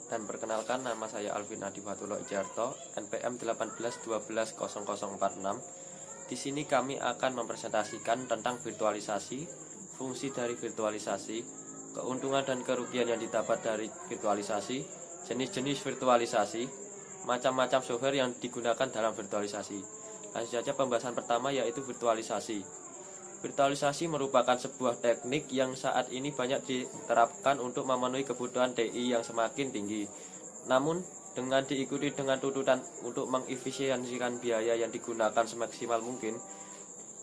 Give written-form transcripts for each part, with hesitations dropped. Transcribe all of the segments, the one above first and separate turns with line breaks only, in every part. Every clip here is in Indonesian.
Dan perkenalkan, nama saya Alvin Adifatullah Ijarto, NPM 18121046. Di sini kami akan mempresentasikan tentang virtualisasi, fungsi dari virtualisasi, keuntungan dan kerugian yang didapat dari virtualisasi, jenis-jenis virtualisasi, macam-macam software yang digunakan dalam virtualisasi. Langsung saja pembahasan pertama, yaitu virtualisasi. Virtualisasi merupakan sebuah teknik yang saat ini banyak diterapkan untuk memenuhi kebutuhan TI yang semakin tinggi. Namun, dengan diikuti dengan tuntutan untuk mengefisiensikan biaya yang digunakan semaksimal mungkin,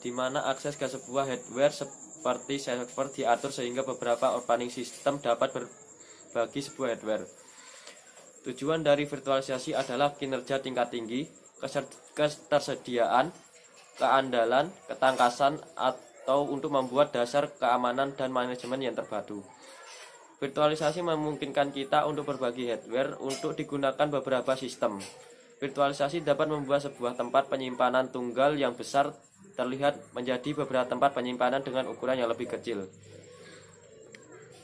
di mana akses ke sebuah hardware seperti server diatur sehingga beberapa operating system dapat berbagi sebuah hardware. Tujuan dari virtualisasi adalah kinerja tingkat tinggi, ketersediaan, keandalan, ketangkasan, atau untuk membuat dasar keamanan dan manajemen yang terpadu. Virtualisasi memungkinkan kita untuk berbagi hardware untuk digunakan beberapa sistem. Virtualisasi dapat membuat sebuah tempat penyimpanan tunggal yang besar terlihat menjadi beberapa tempat penyimpanan dengan ukuran yang lebih kecil.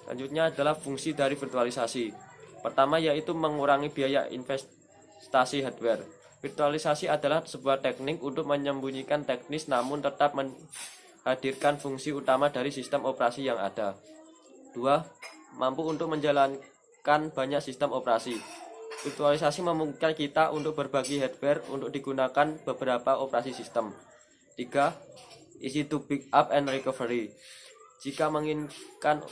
Selanjutnya adalah fungsi dari virtualisasi. Pertama, yaitu mengurangi biaya investasi hardware. Virtualisasi adalah sebuah teknik untuk menyembunyikan teknis namun tetap menghadirkan fungsi utama dari sistem operasi yang ada. 2. Mampu untuk menjalankan banyak sistem operasi. Virtualisasi memungkinkan kita untuk berbagi hardware untuk digunakan beberapa operasi sistem. 3. Easy to pick up and recovery. Jika menginginkan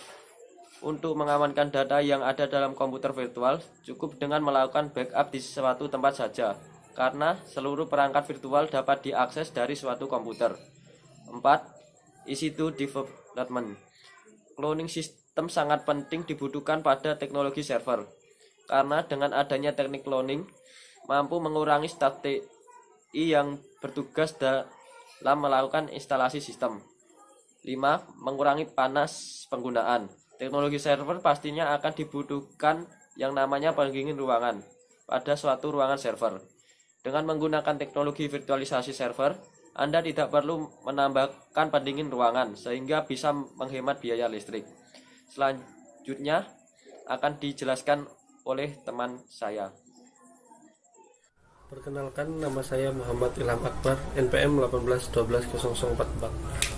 untuk mengamankan data yang ada dalam komputer virtual, cukup dengan melakukan backup di suatu tempat saja, karena seluruh perangkat virtual dapat diakses dari suatu komputer. 4. Easy to development. Cloning system sangat penting dibutuhkan pada teknologi server, karena dengan adanya teknik cloning mampu mengurangi staf TI yang bertugas dalam melakukan instalasi sistem. 5. Mengurangi panas penggunaan. Teknologi server pastinya akan dibutuhkan yang namanya pendingin ruangan pada suatu ruangan server. Dengan menggunakan teknologi virtualisasi server, Anda tidak perlu menambahkan pendingin ruangan sehingga bisa menghemat biaya listrik. Selanjutnya akan dijelaskan oleh teman saya.
Perkenalkan, nama saya Muhammad Ilham Akbar, NPM 18121044.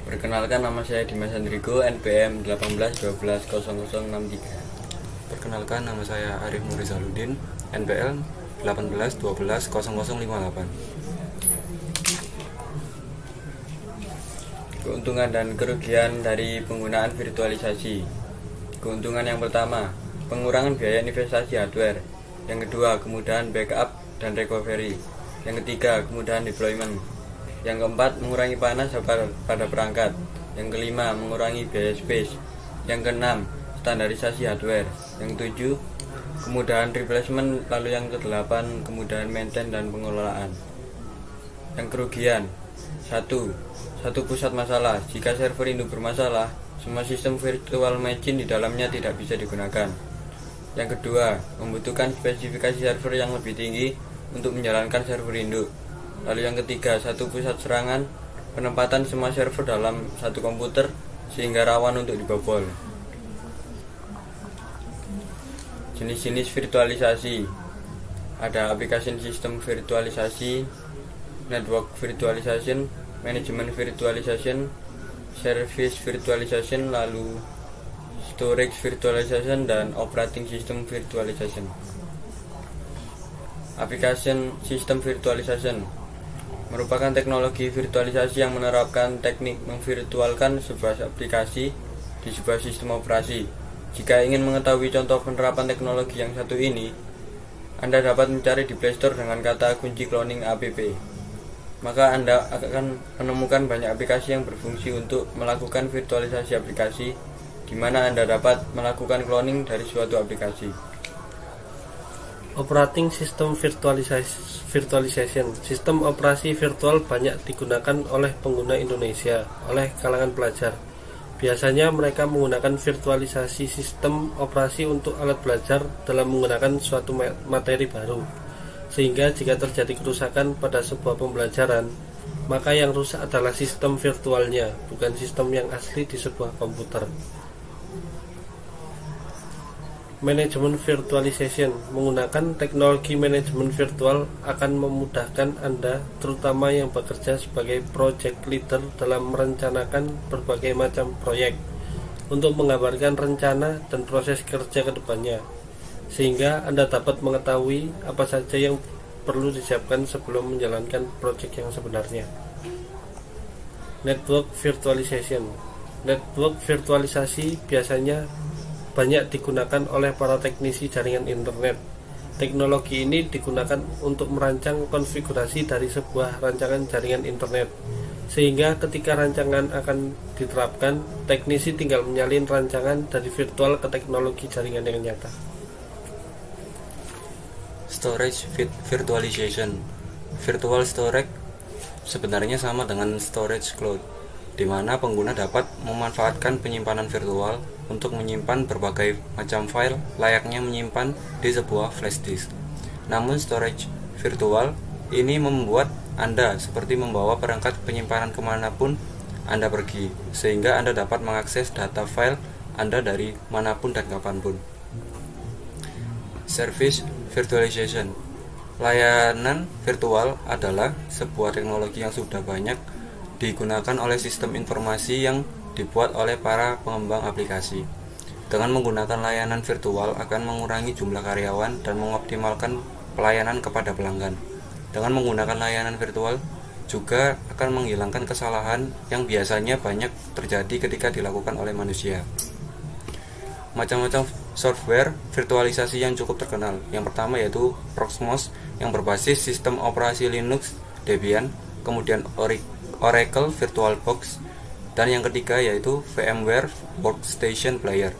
Perkenalkan, nama saya Dimas Andrigo, NPM 18120063.
Perkenalkan, nama saya Arif Nurizaluddin, NPM 18120058.
Keuntungan dan kerugian dari penggunaan virtualisasi. Keuntungan yang pertama, pengurangan biaya investasi hardware. Yang kedua, kemudahan backup dan recovery. Yang ketiga, kemudahan deployment. Yang keempat, mengurangi panas pada perangkat. Yang kelima, mengurangi biaya space. Yang keenam, standarisasi hardware. Yang ketujuh, kemudahan replacement. Lalu yang kedelapan, kemudahan maintain dan pengelolaan. Yang kerugian. 1. Satu pusat masalah. Jika server induk bermasalah, semua sistem virtual machine di dalamnya tidak bisa digunakan. Yang kedua, membutuhkan spesifikasi server yang lebih tinggi untuk menjalankan server induk. Lalu yang ketiga, satu pusat serangan, penempatan semua server dalam satu komputer sehingga rawan untuk dibobol. Jenis-jenis virtualisasi. Ada application system virtualisasi, network virtualization, management virtualization, service virtualization, lalu storage virtualization, dan operating system virtualization. Application system virtualization merupakan teknologi virtualisasi yang menerapkan teknik memvirtualkan sebuah aplikasi di sebuah sistem operasi. Jika ingin mengetahui contoh penerapan teknologi yang satu ini, Anda dapat mencari di Play Store dengan kata kunci cloning app. Maka Anda akan menemukan banyak aplikasi yang berfungsi untuk melakukan virtualisasi aplikasi, di mana Anda dapat melakukan cloning dari suatu aplikasi.
Operating System Virtualization. Sistem operasi virtual banyak digunakan oleh pengguna Indonesia oleh kalangan pelajar. Biasanya mereka menggunakan virtualisasi sistem operasi untuk alat belajar dalam menggunakan suatu materi baru. Sehingga jika terjadi kerusakan pada sebuah pembelajaran, maka yang rusak adalah sistem virtualnya, bukan sistem yang asli di sebuah komputer. Manajemen virtualization menggunakan teknologi manajemen virtual akan memudahkan Anda, terutama yang bekerja sebagai project leader dalam merencanakan berbagai macam proyek, untuk menggambarkan rencana dan proses kerja ke depannya, sehingga Anda dapat mengetahui apa saja yang perlu disiapkan sebelum menjalankan proyek yang sebenarnya. Network virtualization. Network virtualisasi biasanya banyak digunakan oleh para teknisi jaringan internet. Teknologi ini digunakan untuk merancang konfigurasi dari sebuah rancangan jaringan internet, sehingga ketika rancangan akan diterapkan, teknisi tinggal menyalin rancangan dari virtual ke teknologi jaringan yang nyata.
Storage virtualization. Virtual storage sebenarnya sama dengan storage cloud, di mana pengguna dapat memanfaatkan penyimpanan virtual untuk menyimpan berbagai macam file layaknya menyimpan di sebuah flash disk. Namun storage virtual ini membuat Anda seperti membawa perangkat penyimpanan kemanapun Anda pergi, sehingga Anda dapat mengakses data file Anda dari manapun dan kapanpun. Service virtualization. Layanan virtual adalah sebuah teknologi yang sudah banyak digunakan oleh sistem informasi yang dibuat oleh para pengembang aplikasi. Dengan menggunakan layanan virtual akan mengurangi jumlah karyawan dan mengoptimalkan pelayanan kepada pelanggan. Dengan menggunakan layanan virtual juga akan menghilangkan kesalahan yang biasanya banyak terjadi ketika dilakukan oleh manusia. Macam-macam software virtualisasi yang cukup terkenal. Yang pertama yaitu Proxmox yang berbasis sistem operasi Linux Debian, kemudian Oracle VirtualBox, dan yang ketiga yaitu VMware Workstation Player.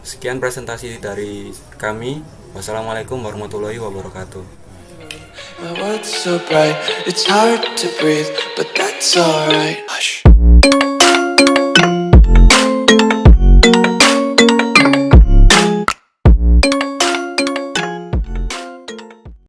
Sekian presentasi dari kami. Wassalamualaikum warahmatullahi wabarakatuh.
My world's so bright, it's hard to breathe, but that's alright. Hush.